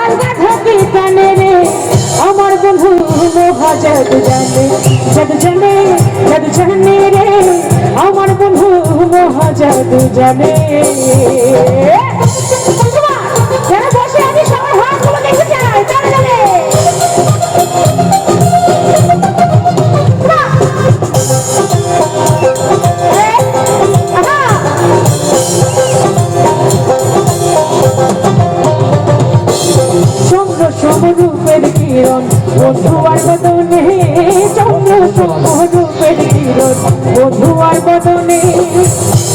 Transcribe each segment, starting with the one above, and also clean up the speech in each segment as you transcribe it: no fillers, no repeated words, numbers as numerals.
আলগা থাকি কানে রে আমার বন্ধু মহাজাদ জানে জাদু জানে জাদু জানে রে আমার বন্ধু মহাজাদ জানে যারা বসে আমি সবার হাতগুলো দেখতে চাই তারা জানে সমরূপের কিরণ বধু আর বদনে চন্দ্র সমরূপের কিরণ বধু আর বদনে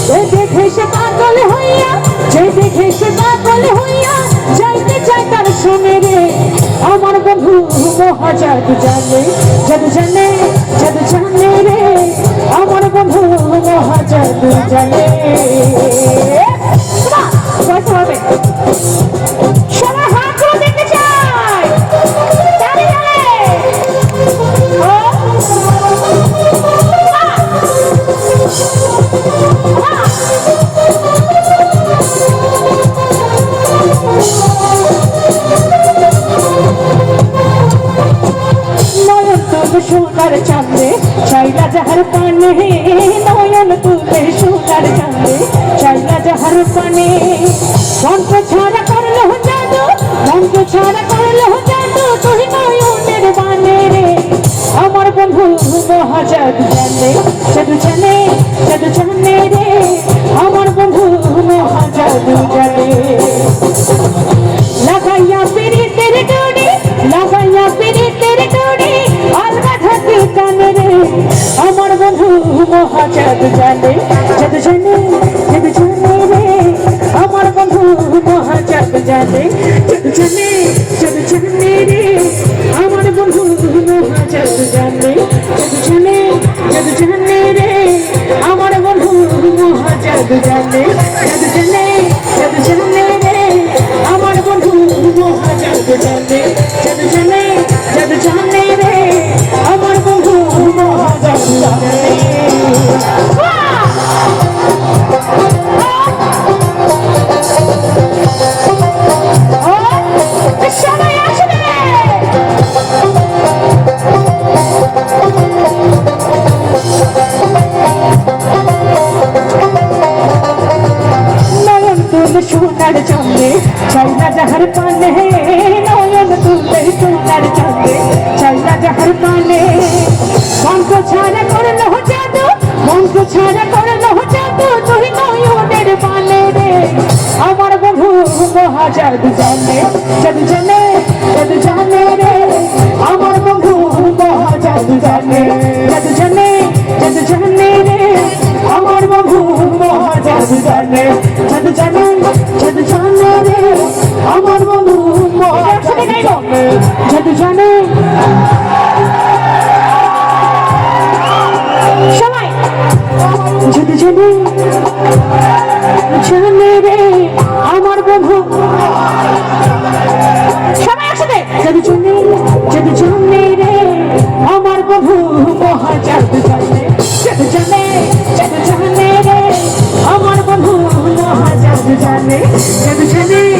যে দেখে সে পাগল হইয়া যে দেখে সে পাগল হইয়া যাইতে চায় তার শুনে রে আমার বন্ধু মহাজাদ জানে জাদু জানে জাদু জানে রে আমার বন্ধু মহাজাদ জানে হবে সবাই হাতগুলো দেখতে চাই জানে জানে সোনার চাঁদে চাইলা যাহার পানে নয়ন তুলে সোনার চাঁদে চাইলা যাহার পানে মন্ত্র ছাড়া করলো জাদু মন্ত্র ছাড়া করলো জাদু তুই নয়নের বানে রে আমার বন্ধু মহাজাদ জানে জাদু জানে জাদু জানে রে আমার বন্ধু মহাজাদ জানে লাগাইয়া পিরিতের ডোরি লাগাইয়া পিরিতের ডোরি আলগা থাকি কানে রে আমার বন্ধু মহাজাদ জানে জাদু জানে জাদু জানে রে আমার বন্ধু মহাজাদ জানে জাদু জানে জাদু জানে রে আমার বন্ধু মহাজাদ জানে জাদু জানে জাদু জানে রে আমার বন্ধু মহাজাদ জানে জাদু জানে জাদু জানে রে আমার বন্ধু মহাজাদ জানে জাদু জানে জাদু জানে রে আমার বন্ধু মহাজাদ জানে সোনার চাঁদে চাইলা যাহার পানে নয়ন তুলে সোনার চাঁদে চাইলা যাহার পানে মন্ত্র ছাড়া করলো জাদু মন্ত্র ছাড়া করলো জাদু তুই নয়নের পানে রে আমার বন্ধু মহাজাদ জানে জাদু জানে জাদু জানে রে আমার বন্ধু মহাজাদ জানে জাদু জানে জাদু জানে রে আমার বন্ধু মহাজাদ জানে জাদু জানে জাদু জানে রে আমার বন্ধু মহাজাদ জানে জাদু জানে সবাই জাদু জানে জানে রে আমার বন্ধু সবাই একসাথে জাদু জানে জাদু জানে রে আমার বন্ধু মহাজাদ জানে জাদু জানে জাদু জানে রে আমার বন্ধু মহাজাদ জানে জাদু জানে